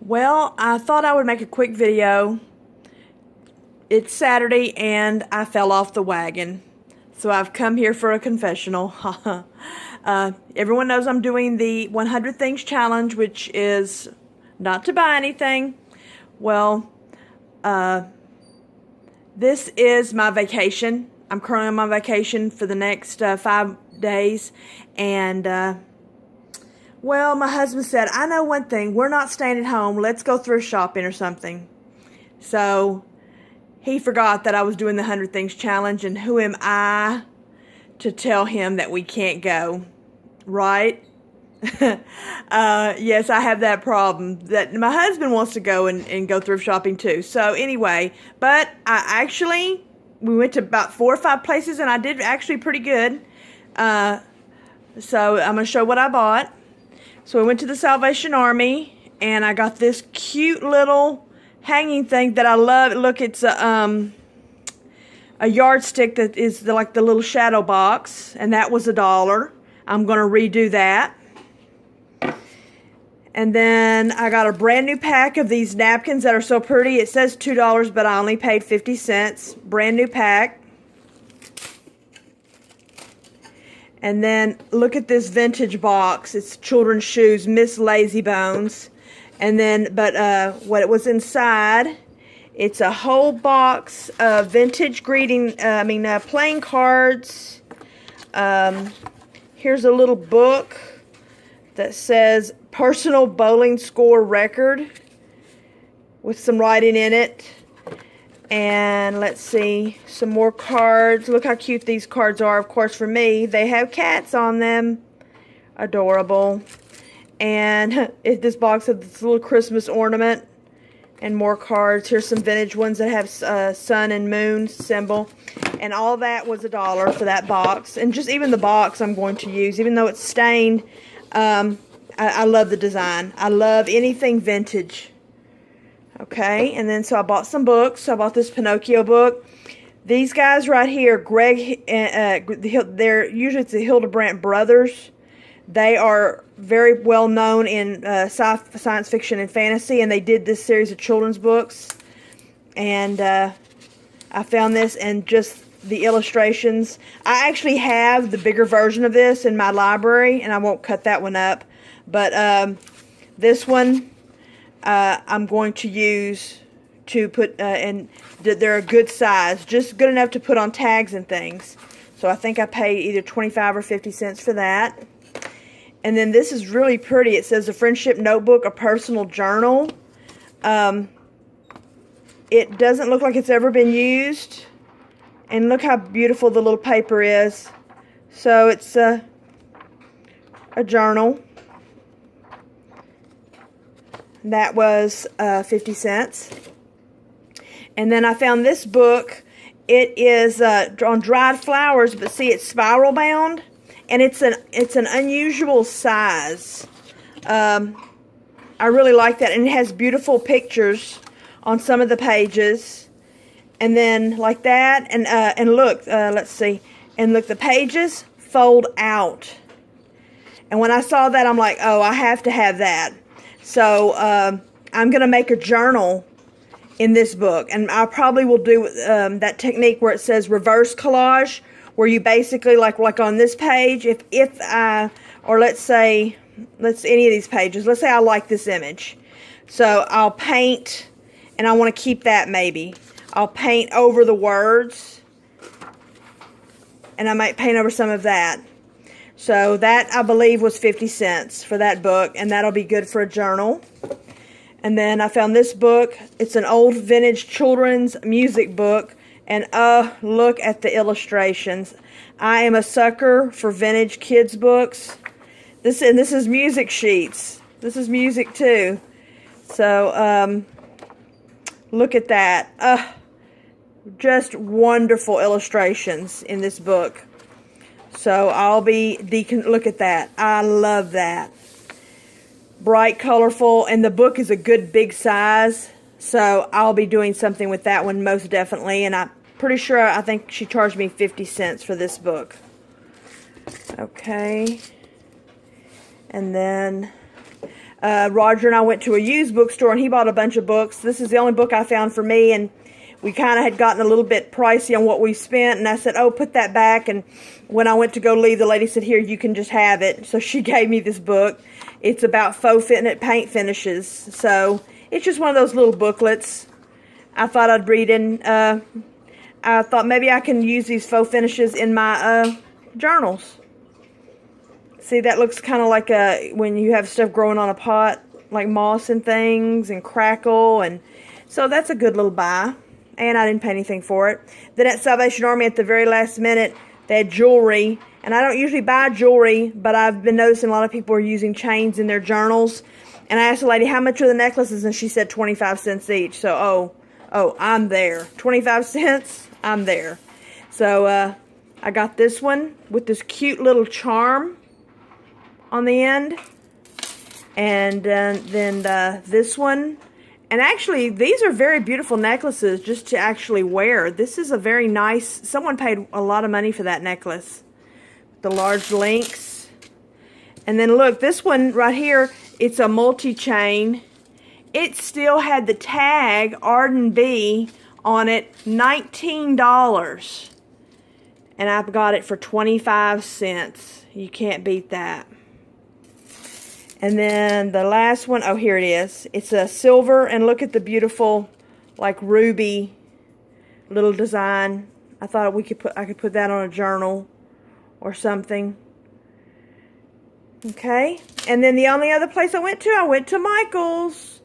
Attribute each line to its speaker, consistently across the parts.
Speaker 1: Well, I thought I would make a quick video. It's Saturday and I fell off the wagon. So I've come here for a confessional. Everyone knows I'm doing the 100 Things Challenge, which is not to buy anything. Well, this is my vacation. I'm currently on my vacation for the next 5 days. And, well, my husband said, I know one thing. We're not staying at home. Let's go thrift shopping or something. So he forgot that I was doing the 100 Things Challenge, and who am I to tell him that we can't go, right? Yes, I have that problem, that my husband wants to go and go thrift shopping too. So anyway, but we went to about 4 or 5 places, and I did actually pretty good. So I'm going to show what I bought. So we went to the Salvation Army, and I got this cute little hanging thing that I love. Look, it's a yardstick that is like the little shadow box, and that was $1. I'm going to redo that. And then I got a brand new pack of these napkins that are so pretty. It says $2, but I only paid 50 cents. Brand new pack. And then look at this vintage box. It's children's shoes, Miss Lazybones. And then, what it was inside, it's a whole box of vintage playing cards. Here's a little book that says personal bowling score record with some writing in it. And let's see, some more cards. Look how cute these cards are. Of course, for me, they have cats on them. Adorable. And this box has this little Christmas ornament and more cards. Here's some vintage ones that have sun and moon symbol. And all that was $1 for that box. And just even the box I'm going to use, even though it's stained, I love the design. I love anything vintage. Okay, and then so I bought some books. I bought this Pinocchio book. These guys right here, it's the Hildebrandt brothers. They are very well known in science fiction and fantasy, and they did this series of children's books. And I found this, and just the illustrations. I actually have the bigger version of this in my library, and I won't cut that one up. But this one, I'm going to use to put, and they're a good size, just good enough to put on tags and things. So I think I paid either 25 or 50 cents for that. And then this is really pretty. It says a friendship notebook, a personal journal. It doesn't look like it's ever been used. And look how beautiful the little paper is. So it's a journal. That was 50 cents. And then I found this book. It is on dried flowers, but see, it's spiral bound, and it's an unusual size. I really like that, and it has beautiful pictures on some of the pages. And then like that, and look, let's see, and look, the pages fold out. And when I saw that, I'm like, oh, I have to have that. So I'm going to make a journal in this book, and I probably will do that technique where it says reverse collage, where you basically like on this page, or let's say any of these pages, let's say I like this image, so I'll paint, and I want to keep that maybe. I'll paint over the words, and I might paint over some of that. So that, I believe, was 50 cents for that book, and that'll be good for a journal. And then I found this book. It's an old vintage children's music book, and look at the illustrations. I am a sucker for vintage kids books. This is music sheets. This is music too. So look at that. Just wonderful illustrations in this book. So I'll be look at that. I love that. Bright, colorful, and the book is a good big size. So I'll be doing something with that one most definitely. And I'm pretty sure, I think she charged me 50 cents for this book. Okay. And then Roger and I went to a used bookstore, and he bought a bunch of books. This is the only book I found for me, and we kind of had gotten a little bit pricey on what we spent, and I said, oh, put that back. And when I went to go leave, the lady said, here, you can just have it. So she gave me this book. It's about faux paint finishes. So it's just one of those little booklets I thought I'd read in. I thought maybe I can use these faux finishes in my journals. See, that looks kind of like when you have stuff growing on a pot, like moss and things, and crackle. And so that's a good little buy. And I didn't pay anything for it. Then at Salvation Army, at the very last minute, they had jewelry. And I don't usually buy jewelry, but I've been noticing a lot of people are using chains in their journals. And I asked the lady, how much are the necklaces? And she said 25 cents each. So, oh, I'm there. 25 cents, I'm there. So I got this one with this cute little charm on the end. And then this one. And actually, these are very beautiful necklaces just to actually wear. This is a very nice, someone paid a lot of money for that necklace. The large links. And then look, this one right here, it's a multi-chain. It still had the tag, Arden B, on it, $19. And I've got it for 25 cents. You can't beat that. And then the last one, oh, here it is. It's a silver, and look at the beautiful, like, ruby little design. I thought I could put that on a journal or something. Okay. And then the only other place I went to Michael's.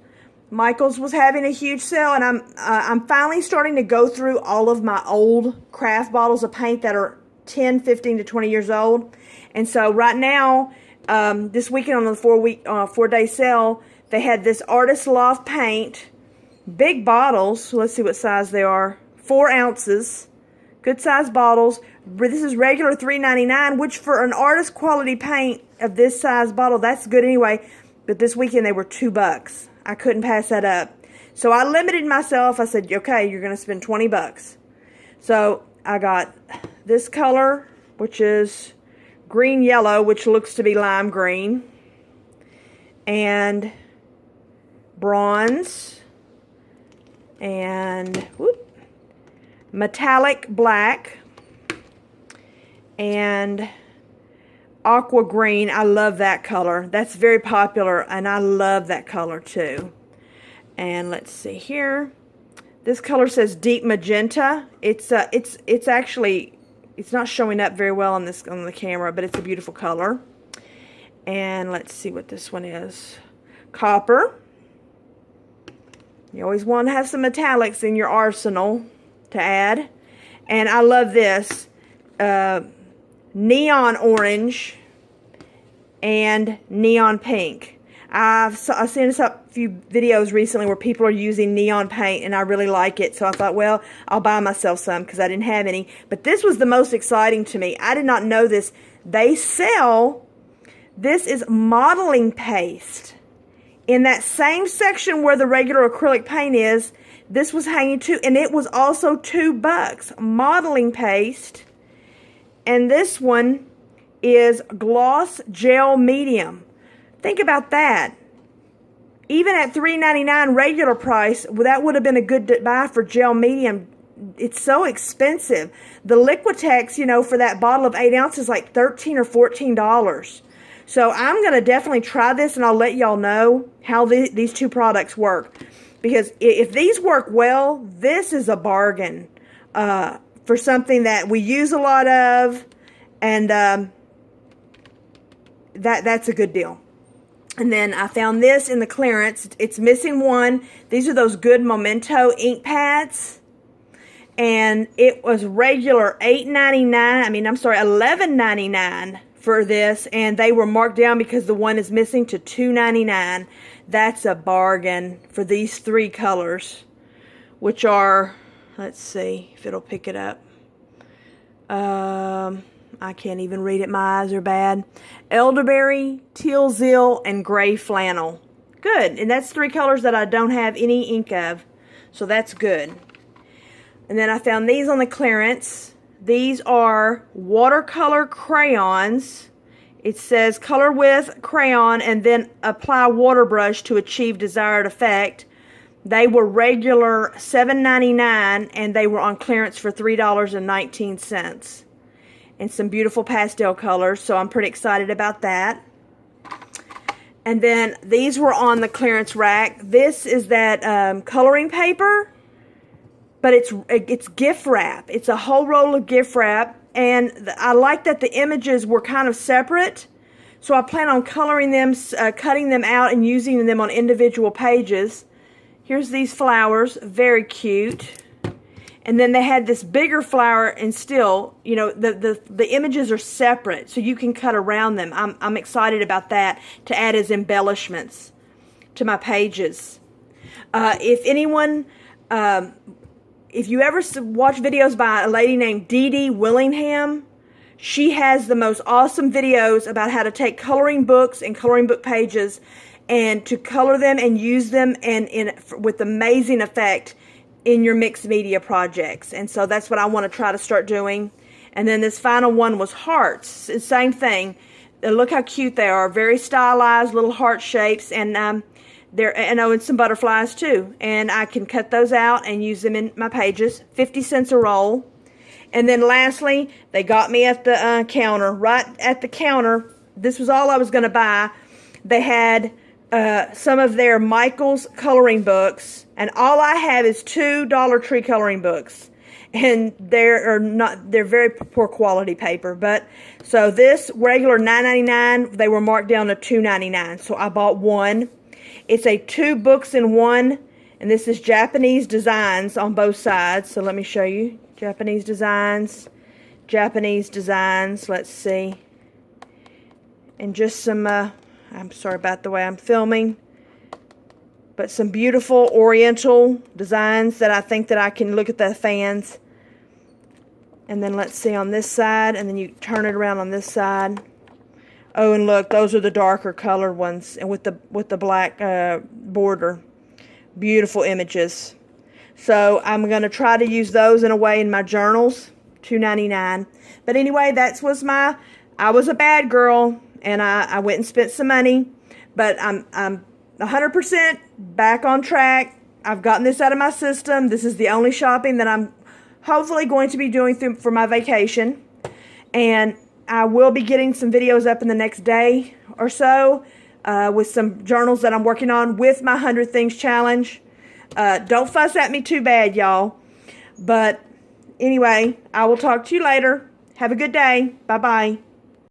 Speaker 1: Michael's was having a huge sale, and I'm finally starting to go through all of my old craft bottles of paint that are 10, 15 to 20 years old. And so right now, this weekend on the 4-day sale, they had this Artist Loft paint, big bottles. Let's see what size they are. 4 ounces, good size bottles. This is regular $3.99, which for an artist quality paint of this size bottle, that's good anyway. But this weekend they were $2. I couldn't pass that up. So I limited myself. I said, okay, you're going to spend 20 bucks. So I got this color, which is green yellow, which looks to be lime green, and bronze, and metallic black, and aqua green. I love that color. That's very popular, and I love that color too. And let's see here. This color says deep magenta. It's actually, it's not showing up very well on the camera, but it's a beautiful color. And let's see what this one is. Copper. You always want to have some metallics in your arsenal to add. And I love this. Neon orange and neon pink. I've seen a few videos recently where people are using neon paint, and I really like it. So I thought, well, I'll buy myself some because I didn't have any. But this was the most exciting to me. I did not know this. They sell, this is modeling paste. In that same section where the regular acrylic paint is, this was hanging too, and it was also $2. Modeling paste. And this one is gloss gel medium. Think about that. Even at $3.99 regular price, well, that would have been a good buy for gel medium. It's so expensive. The Liquitex, you know, for that bottle of 8 ounces, like $13 or $14. So I'm going to definitely try this, and I'll let y'all know how these two products work. Because if these work well, this is a bargain for something that we use a lot of, and that's a good deal. And then I found this in the clearance. It's missing one. These are those good Memento ink pads. And it was regular $11.99 for this. And they were marked down because the one is missing to $2.99. That's a bargain for these 3 colors. Which are, let's see if it'll pick it up. I can't even read it. My eyes are bad. Elderberry, teal and gray flannel. Good. And that's 3 colors that I don't have any ink of. So that's good. And then I found these on the clearance. These are watercolor crayons It says color with crayon and then apply water brush to achieve desired effect. They were regular $7.99 and they were on clearance for $3.19. And some beautiful pastel colors, so I'm pretty excited about that. And then these were on the clearance rack. This is that coloring paper, but it's gift wrap. It's a whole roll of gift wrap. And I like that the images were kind of separate. So I plan on coloring them, cutting them out and using them on individual pages. Here's these flowers, very cute. And then they had this bigger flower, and still, you know, the images are separate, so you can cut around them. I'm excited about that to add as embellishments to my pages. If anyone... if you ever watch videos by a lady named Dee Dee Willingham, she has the most awesome videos about how to take coloring books and coloring book pages and to color them and use them with amazing effect in your mixed media projects. And so that's what I want to try to start doing. And then this final one was hearts. The same thing. Look how cute they are. Very stylized little heart shapes, and and some butterflies too. And I can cut those out and use them in my pages. 50 cents a roll. And then lastly, they got me at the counter. Right at the counter, this was all I was going to buy. They had some of their Michael's coloring books, and all I have is 2 Dollar Tree coloring books. And they're very poor quality paper. But so this regular $9.99, they were marked down to $2.99. So I bought one. It's a 2 books in one, and this is Japanese designs on both sides. So let me show you. Japanese designs. Let's see. And just some, I'm sorry about the way I'm filming, but some beautiful oriental designs that I think that I can look at the fans. And then let's see on this side, and then you turn it around on this side. Oh, and look, those are the darker colored ones, and with the black border. Beautiful images. So I'm going to try to use those in a way in my journals. $2.99. But anyway, I was a bad girl, and I went and spent some money. But I'm 100% back on track. I've gotten this out of my system. This is the only shopping that I'm hopefully going to be doing for my vacation. And I will be getting some videos up in the next day or so with some journals that I'm working on with my 100 Things Challenge. Don't fuss at me too bad, y'all. But anyway, I will talk to you later. Have a good day. Bye-bye.